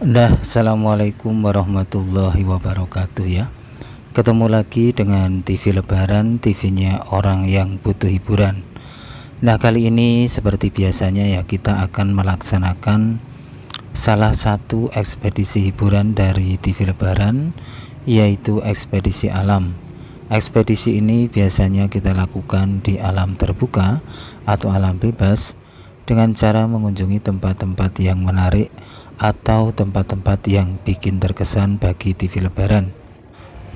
Assalamualaikum warahmatullahi wabarakatuh ya. Ketemu lagi dengan TV Lebaran, TV-nya orang yang butuh hiburan. Nah, kali ini seperti biasanya ya, kita akan melaksanakan salah satu ekspedisi hiburan dari TV Lebaran, yaitu ekspedisi alam. Ekspedisi ini biasanya kita lakukan di alam terbuka atau alam bebas dengan cara mengunjungi tempat-tempat yang menarik atau tempat-tempat yang bikin terkesan bagi TV Lebaran.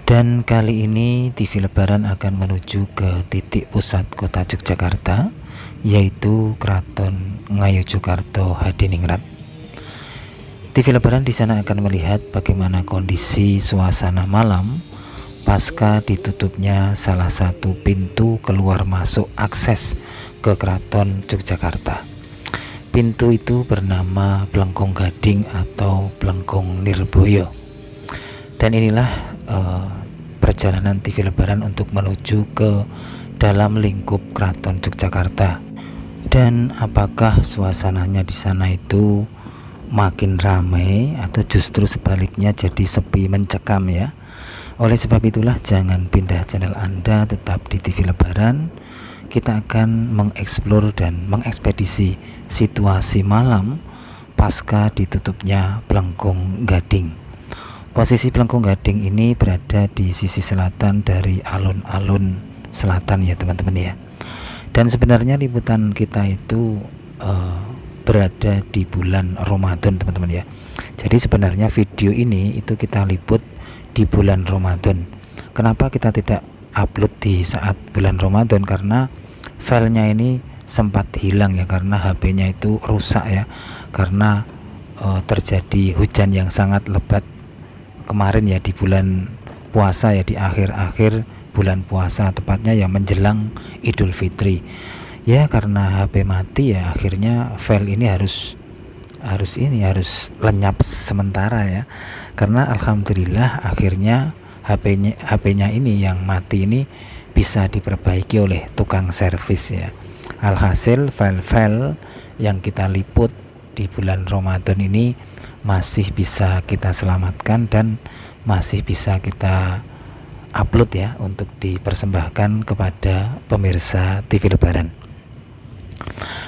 Dan kali ini TV Lebaran akan menuju ke titik pusat kota Yogyakarta, yaitu Kraton Ngayogyakarta Hadiningrat. TV Lebaran di sana akan melihat bagaimana kondisi suasana malam pasca ditutupnya salah satu pintu keluar masuk akses ke Kraton Yogyakarta. Pintu itu bernama Blengkong Gading atau Blengkong Nirboyo. Dan inilah perjalanan TV Lebaran untuk menuju ke dalam lingkup Kraton Yogyakarta. Dan apakah suasananya di sana itu makin ramai atau justru sebaliknya jadi sepi mencekam ya? Oleh sebab itulah jangan pindah channel Anda, tetap di TV Lebaran. Kita akan mengeksplor dan mengekspedisi situasi malam pasca ditutupnya Blengkong Gading. Posisi Blengkong Gading ini berada di sisi selatan dari alun-alun selatan ya teman-teman ya. Dan sebenarnya liputan kita itu berada di bulan Ramadan teman-teman ya. Jadi sebenarnya video ini itu kita liput di bulan Ramadan. Kenapa kita tidak upload di saat bulan Ramadan? Karena filenya ini sempat hilang ya, karena HP-nya itu rusak ya, karena terjadi hujan yang sangat lebat kemarin ya di bulan puasa ya, di akhir-akhir bulan puasa, tepatnya ya menjelang Idul Fitri ya. Karena HP mati ya, akhirnya file ini harus lenyap sementara ya. Karena alhamdulillah akhirnya HP-nya ini yang mati ini bisa diperbaiki oleh tukang servis ya. Alhasil file-file yang kita liput di bulan Ramadan ini masih bisa kita selamatkan dan masih bisa kita upload ya, untuk dipersembahkan kepada pemirsa TV Lebaran.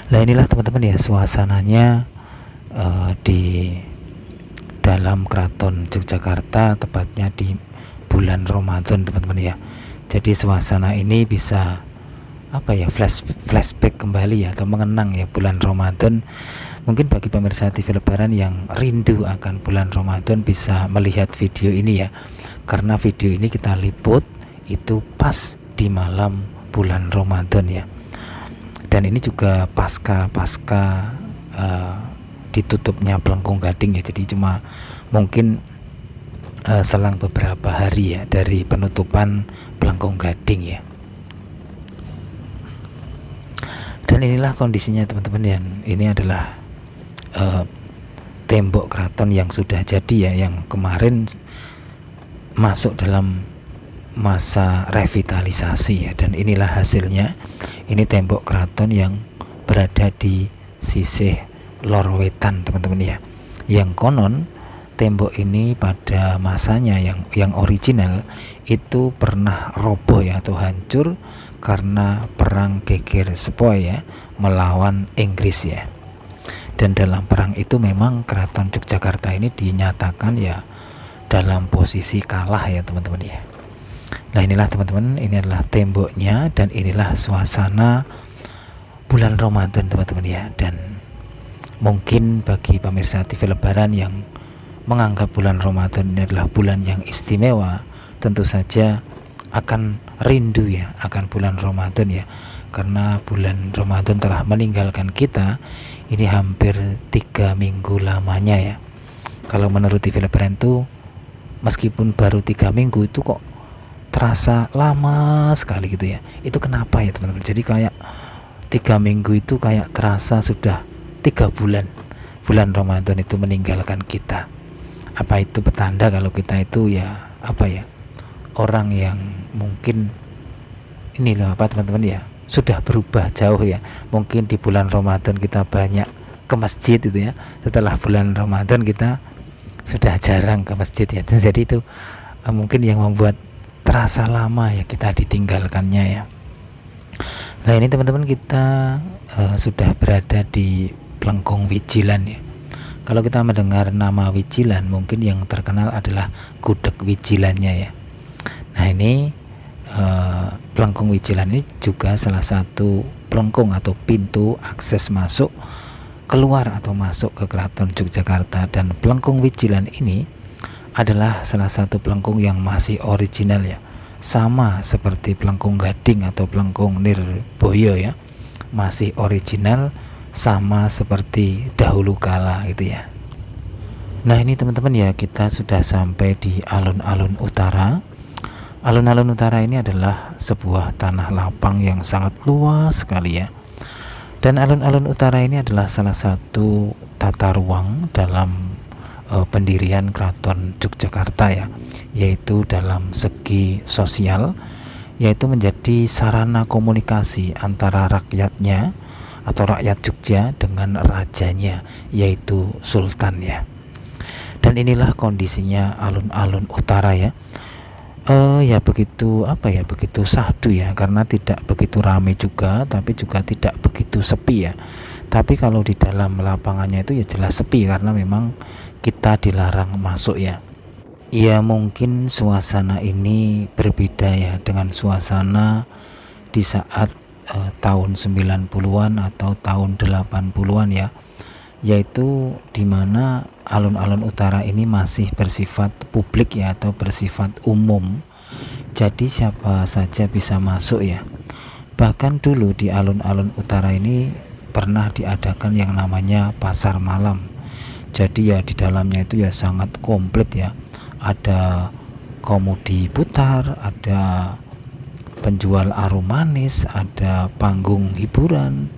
Nah, inilah teman-teman ya suasananya di dalam Kraton Yogyakarta, tepatnya di bulan Ramadan teman-teman ya. Jadi suasana ini bisa flashback kembali ya, atau mengenang ya bulan Ramadan. Mungkin bagi pemirsa TV Lebaran yang rindu akan bulan Ramadan bisa melihat video ini ya, karena video ini kita liput itu pas di malam bulan Ramadan ya. Dan ini juga pasca ditutupnya Blengkong Gading ya. Jadi cuma mungkin selang beberapa hari ya dari penutupan Blengkong Gading ya. Dan inilah kondisinya teman-teman ya. Ini adalah tembok keraton yang sudah jadi ya, yang kemarin masuk dalam masa revitalisasi ya. Dan inilah hasilnya. Ini tembok keraton yang berada di sisih lor wetan teman-teman ya. Yang konon tembok ini pada masanya yang original itu pernah roboh ya, atau hancur karena perang Geger Sepoi ya melawan Inggris ya. Dan dalam perang itu memang Kraton Yogyakarta ini dinyatakan ya dalam posisi kalah ya teman-teman ya. Nah, inilah teman-teman, ini adalah temboknya dan inilah suasana bulan Ramadan teman-teman ya. Dan mungkin bagi pemirsa TV Lebaran yang menganggap bulan Ramadan ini adalah bulan yang istimewa, tentu saja akan rindu ya akan bulan Ramadan ya, karena bulan Ramadan telah meninggalkan kita ini hampir 3 minggu lamanya ya. Kalau menurut TV Lebaran itu meskipun baru 3 minggu itu kok terasa lama sekali gitu ya. Itu kenapa ya teman-teman? Jadi kayak 3 minggu itu kayak terasa sudah 3 bulan Ramadan itu meninggalkan kita. Apa itu petanda kalau kita itu ya orang yang mungkin ini loh teman-teman ya, sudah berubah jauh ya. Mungkin di bulan Ramadan kita banyak ke masjid itu ya, setelah bulan Ramadan kita sudah jarang ke masjid ya. Jadi itu mungkin yang membuat terasa lama ya kita ditinggalkannya ya. Nah ini teman-teman, kita sudah berada di Plengkung Wijilan ya. Kalau kita mendengar nama Wijilan, mungkin yang terkenal adalah gudeg Wijilannya ya. Nah ini Plengkung Wijilan ini juga salah satu pelengkung atau pintu akses masuk keluar atau masuk ke Keraton Yogyakarta. Dan Plengkung Wijilan ini adalah salah satu pelengkung yang masih original ya, sama seperti Plengkung Gading atau Plengkung Nirboyo ya, masih original sama seperti dahulu kala gitu ya. Nah ini teman-teman ya, kita sudah sampai di alun-alun utara. Alun-alun utara ini adalah sebuah tanah lapang yang sangat luas sekali ya. Dan alun-alun utara ini adalah salah satu tata ruang dalam pendirian Keraton Yogyakarta ya, yaitu dalam segi sosial, yaitu menjadi sarana komunikasi antara rakyatnya atau rakyat Jogja dengan rajanya, yaitu Sultan ya. Dan inilah kondisinya alun-alun utara ya. Ya begitu begitu sahdu ya, karena tidak begitu ramai juga, tapi juga tidak begitu sepi ya. Tapi kalau di dalam lapangannya itu ya jelas sepi, karena memang kita dilarang masuk ya. Ya mungkin suasana ini berbeda ya dengan suasana di saat tahun 90-an atau tahun 80-an ya, yaitu dimana alun-alun utara ini masih bersifat publik ya, atau bersifat umum, jadi siapa saja bisa masuk ya. Bahkan dulu di alun-alun utara ini pernah diadakan yang namanya pasar malam. Jadi ya di dalamnya itu ya sangat komplit ya, ada komudi putar, ada penjual arum manis, ada panggung hiburan,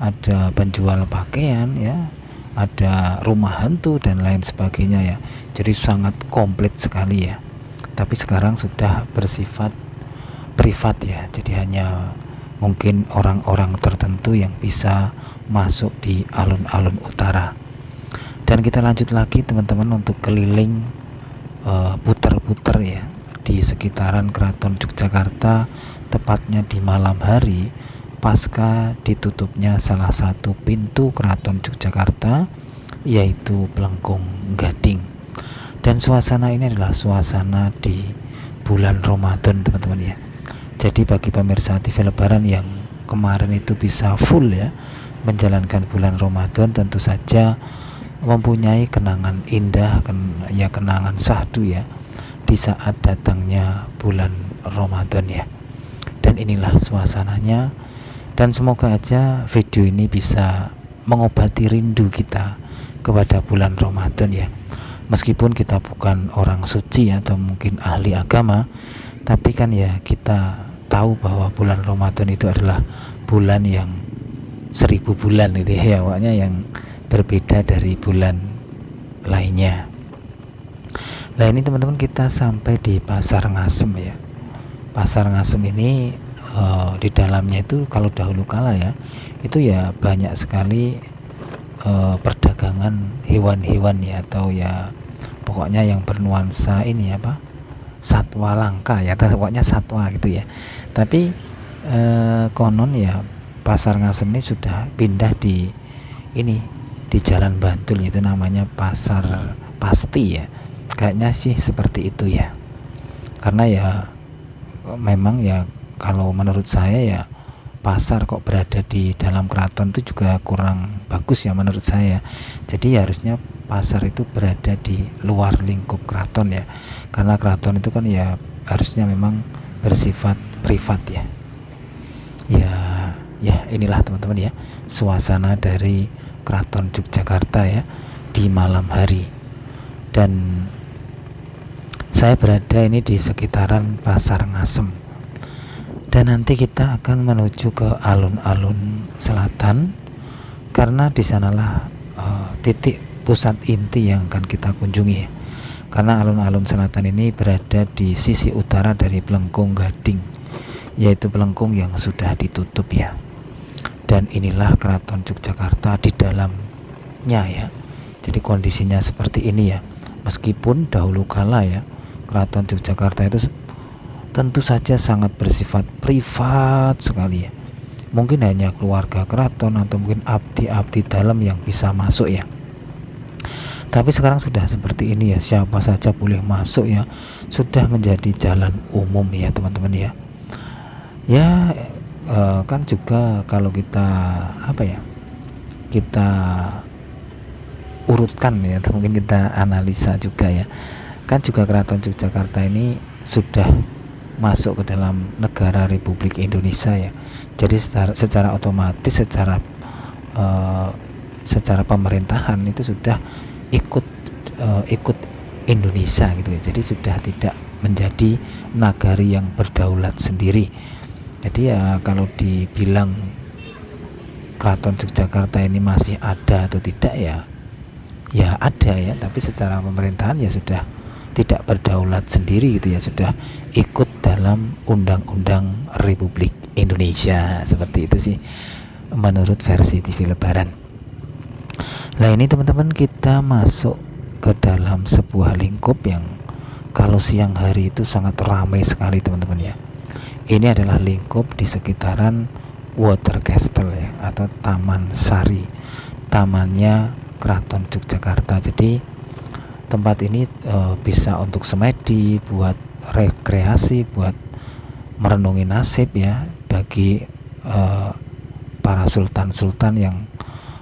ada penjual pakaian ya, ada rumah hantu dan lain sebagainya ya. Jadi sangat komplit sekali ya. Tapi sekarang sudah bersifat privat ya, jadi hanya mungkin orang-orang tertentu yang bisa masuk di alun-alun utara. Dan kita lanjut lagi teman-teman untuk keliling putar-putar ya di sekitaran Keraton Yogyakarta, tepatnya di malam hari pasca ditutupnya salah satu pintu Keraton Yogyakarta, yaitu Plengkung Gading. Dan suasana ini adalah suasana di bulan Ramadan teman-teman ya. Jadi bagi pemirsa TV Lebaran yang kemarin itu bisa full ya menjalankan bulan Ramadan, tentu saja mempunyai kenangan indah ya, kenangan sahdu ya di saat datangnya bulan Ramadan ya. Dan inilah suasananya, dan semoga aja video ini bisa mengobati rindu kita kepada bulan Ramadan ya. Meskipun kita bukan orang suci atau mungkin ahli agama, tapi kan ya kita tahu bahwa bulan Ramadan itu adalah bulan yang 1000 bulan gitu ya, awalnya yang berbeda dari bulan lainnya. Nah ini teman-teman, kita sampai di Pasar Ngasem ya. Pasar Ngasem ini di dalamnya itu kalau dahulu kala ya, itu ya banyak sekali perdagangan hewan-hewan ya, atau ya pokoknya yang bernuansa ini apa, satwa langka ya, atau pokoknya satwa gitu ya. Tapi konon ya Pasar Ngasem ini sudah pindah di ini, di Jalan Bantul, itu namanya Pasar Pasti ya, kayaknya sih seperti itu ya. Karena ya memang ya kalau menurut saya ya pasar kok berada di dalam keraton itu juga kurang bagus ya menurut saya. Jadi harusnya pasar itu berada di luar lingkup keraton ya, karena keraton itu kan ya harusnya memang bersifat privat ya. Ya inilah teman-teman ya suasana dari Keraton Yogyakarta ya di malam hari. Dan saya berada ini di sekitaran Pasar Ngasem, dan nanti kita akan menuju ke alun-alun selatan, karena di sanalah titik pusat inti yang akan kita kunjungi ya. Karena alun-alun selatan ini berada di sisi utara dari Plengkung Gading, yaitu Plengkung yang sudah ditutup ya. Dan inilah Keraton Yogyakarta di dalamnya ya. Jadi kondisinya seperti ini ya. Meskipun dahulu kala ya Keraton Yogyakarta itu tentu saja sangat bersifat privat sekali ya. Mungkin hanya keluarga keraton atau mungkin abdi-abdi dalam yang bisa masuk ya. Tapi sekarang sudah seperti ini ya, siapa saja boleh masuk ya. Sudah menjadi jalan umum ya teman-teman ya. Ya kan juga kalau kita kita urutkan ya, atau mungkin kita analisa juga ya, kan juga Keraton Yogyakarta ini sudah masuk ke dalam negara Republik Indonesia ya. Jadi secara otomatis secara pemerintahan itu sudah ikut Indonesia gitu ya. Jadi sudah tidak menjadi nagari yang berdaulat sendiri. Jadi ya kalau dibilang Keraton Yogyakarta ini masih ada atau tidak ya ada ya, tapi secara pemerintahan ya sudah tidak berdaulat sendiri gitu ya, sudah ikut dalam Undang-Undang Republik Indonesia. Seperti itu sih menurut versi TV Lebaran. Nah ini teman-teman, kita masuk ke dalam sebuah lingkup yang kalau siang hari itu sangat ramai sekali teman-teman ya. Ini adalah lingkup di sekitaran Water Castle ya, atau Taman Sari, tamannya Keraton Yogyakarta. Jadi tempat ini bisa untuk semedi, buat rekreasi, buat merenungi nasib ya, bagi para sultan-sultan yang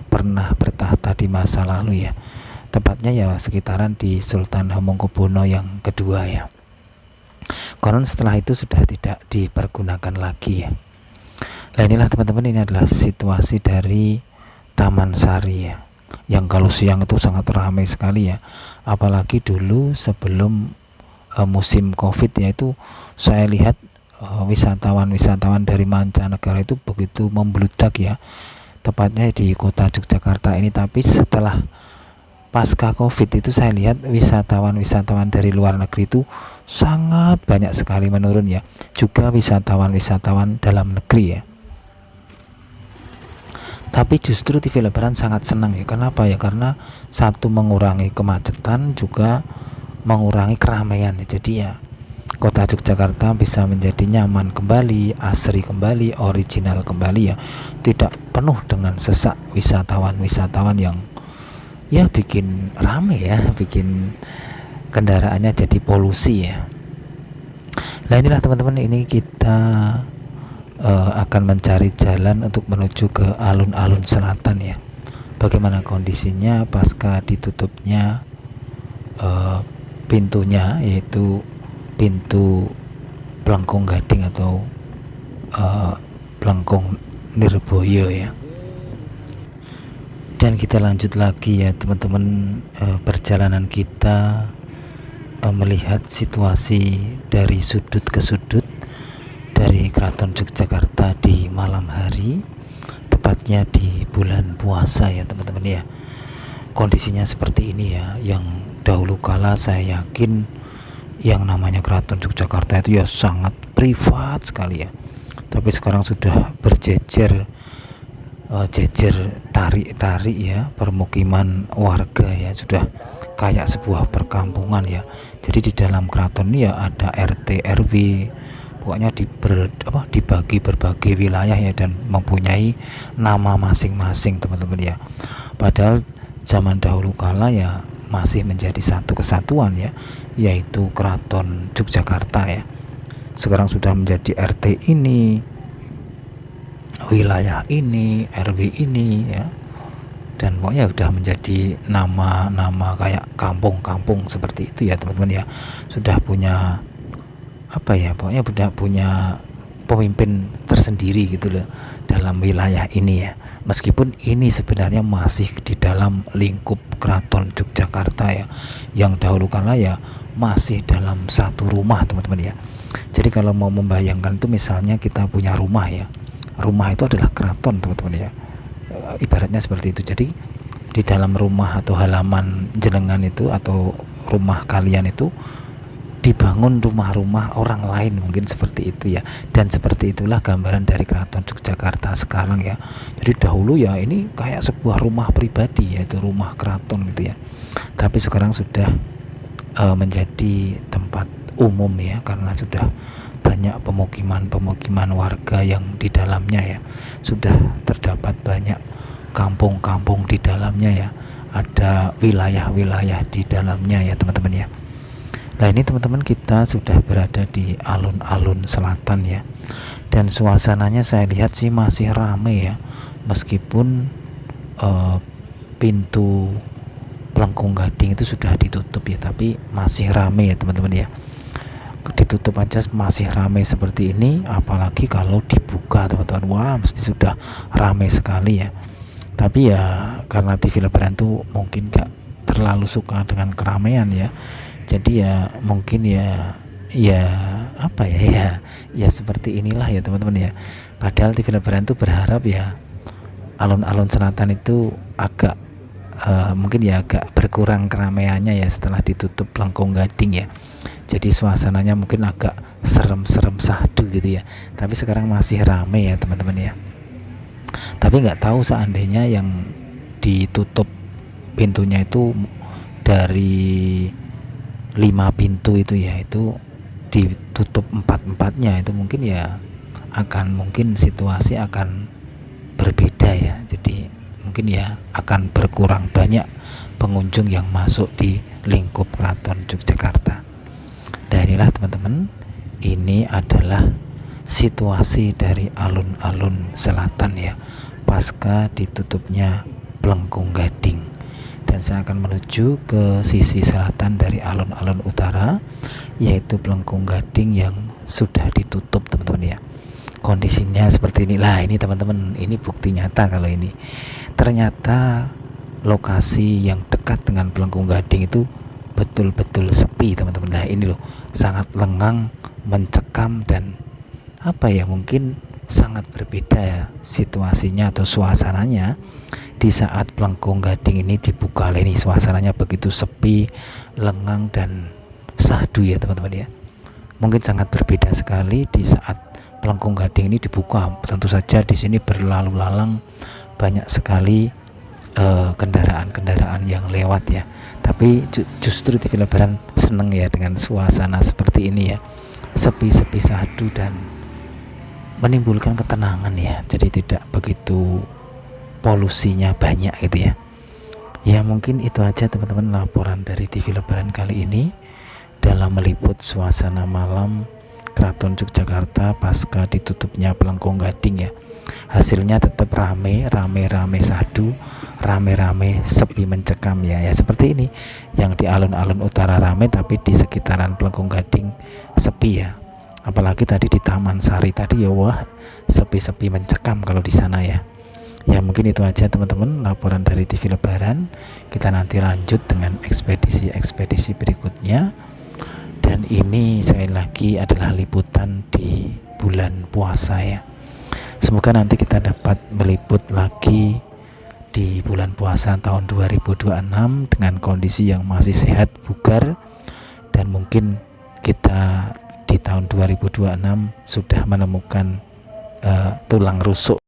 pernah bertahta di masa lalu ya. Tepatnya ya sekitaran di Sultan Hamengkubuwono yang kedua ya. Konon setelah itu sudah tidak dipergunakan lagi ya. Nah inilah teman-teman, ini adalah situasi dari Taman Sari ya, yang kalau siang itu sangat ramai sekali ya. Apalagi dulu sebelum musim Covid ya, itu saya lihat wisatawan dari mancanegara itu begitu membludak ya, tepatnya di kota Yogyakarta ini. Tapi setelah pasca Covid itu saya lihat wisatawan dari luar negeri itu sangat banyak sekali menurun ya, juga wisatawan dalam negeri ya. Tapi justru TV Lebaran sangat senang ya. Kenapa ya? Karena satu, mengurangi kemacetan, juga mengurangi keramaian ya. Jadi ya kota Yogyakarta bisa menjadi nyaman kembali, asri kembali, original kembali ya. Tidak penuh dengan sesak wisatawan yang ya bikin ramai ya, bikin kendaraannya jadi polusi ya. Nah inilah teman-teman, ini kita akan mencari jalan untuk menuju ke alun-alun selatan ya. Bagaimana kondisinya pasca ditutupnya pintunya, yaitu pintu Plengkung Gading atau Plengkung Nirboyo ya. Dan kita lanjut lagi ya teman-teman, perjalanan kita melihat situasi dari sudut ke sudut dari Keraton Yogyakarta di malam hari, tepatnya di bulan puasa ya teman-teman ya. Kondisinya seperti ini ya, yang dahulu kala saya yakin yang namanya Keraton Yogyakarta itu ya sangat privat sekali ya, tapi sekarang sudah berjejer tarik ya, permukiman warga ya, sudah kayak sebuah perkampungan ya. Jadi di dalam keraton ini ya ada RT RW, pokoknya dibagi berbagai wilayah ya, dan mempunyai nama masing-masing teman-teman ya. Padahal zaman dahulu kala ya masih menjadi satu kesatuan ya, yaitu Keraton Yogyakarta ya. Sekarang sudah menjadi RT ini, wilayah ini, RW ini ya, dan pokoknya sudah menjadi nama-nama kayak kampung-kampung seperti itu ya teman-teman ya. Sudah punya pokoknya udah punya pemimpin tersendiri gitu loh dalam wilayah ini ya. Meskipun ini sebenarnya masih di dalam lingkup Keraton Yogyakarta ya, yang dahulu kala ya masih dalam satu rumah teman-teman ya. Jadi kalau mau membayangkan itu, misalnya kita punya rumah ya, rumah itu adalah keraton teman-teman ya, ibaratnya seperti itu. Jadi di dalam rumah atau halaman jenengan itu atau rumah kalian itu dibangun rumah-rumah orang lain, mungkin seperti itu ya. Dan seperti itulah gambaran dari Keraton Yogyakarta sekarang ya. Jadi dahulu ya ini kayak sebuah rumah pribadi, yaitu rumah keraton gitu ya, tapi sekarang sudah menjadi tempat umum ya, karena sudah banyak pemukiman warga yang di dalamnya ya, sudah terdapat banyak kampung-kampung di dalamnya ya, ada wilayah-wilayah di dalamnya ya teman-teman ya. Nah ini teman-teman, kita sudah berada di alun-alun selatan ya, dan suasananya saya lihat sih masih ramai ya, meskipun pintu Pelengkung Gading itu sudah ditutup ya, tapi masih ramai ya teman-teman ya. Ditutup aja masih ramai seperti ini, apalagi kalau dibuka teman-teman, wah mesti sudah ramai sekali ya. Tapi ya karena TV Lebaran tuh mungkin gak terlalu suka dengan keramaian ya, jadi ya mungkin ya apa ya seperti inilah ya teman-teman ya. Padahal TV Lebaran tuh berharap ya alun-alun selatan itu agak mungkin ya agak berkurang keramaiannya ya setelah ditutup Pelengkung Gading ya, jadi suasananya mungkin agak serem-serem sahdu gitu ya. Tapi sekarang masih ramai ya teman-teman ya. Tapi nggak tahu seandainya yang ditutup pintunya itu dari 5 pintu itu ya, itu ditutup 4-4-nya, itu mungkin ya mungkin situasi akan berbeda ya. Jadi mungkin ya akan berkurang banyak pengunjung yang masuk di lingkup Keraton Yogyakarta. Dan inilah teman-teman, ini adalah situasi dari alun-alun selatan ya, pasca ditutupnya Pelengkung Gading. Dan saya akan menuju ke sisi selatan dari alun-alun utara, yaitu Pelengkung Gading yang sudah ditutup teman-teman ya. Kondisinya seperti inilah ini teman-teman, ini bukti nyata kalau ini ternyata lokasi yang dekat dengan Pelengkung Gading itu betul-betul sepi teman-teman. Nah ini loh, sangat lengang, mencekam, dan apa ya, mungkin sangat berbeda ya situasinya atau suasananya di saat Pelengkung Gading ini dibuka. Ini suasananya begitu sepi, lengang, dan sahdu ya teman-teman ya. Mungkin sangat berbeda sekali di saat Pelengkung Gading ini dibuka. Tentu saja di sini berlalu lalang banyak sekali kendaraan-kendaraan yang lewat ya. Tapi justru TV Lebaran seneng ya dengan suasana seperti ini ya, sepi-sepi sahdu dan menimbulkan ketenangan ya. Jadi tidak begitu polusinya banyak gitu ya. Ya mungkin itu aja teman-teman laporan dari TV Lebaran kali ini dalam meliput suasana malam Keraton Yogyakarta pasca ditutupnya Pelengkung Gading ya. Hasilnya tetap rame sahdu, rame sepi mencekam ya. Ya seperti ini, yang di alun-alun utara rame, tapi di sekitaran Pelengkung Gading sepi ya. Apalagi tadi di Taman Sari tadi ya, wah sepi-sepi mencekam kalau di sana ya. Ya mungkin itu aja teman-teman laporan dari TV Lebaran. Kita nanti lanjut dengan ekspedisi berikutnya. Dan ini sekali lagi adalah liputan di bulan puasa ya. Semoga nanti kita dapat meliput lagi di bulan puasa tahun 2026 dengan kondisi yang masih sehat, bugar, dan mungkin kita di tahun 2026 sudah menemukan tulang rusuk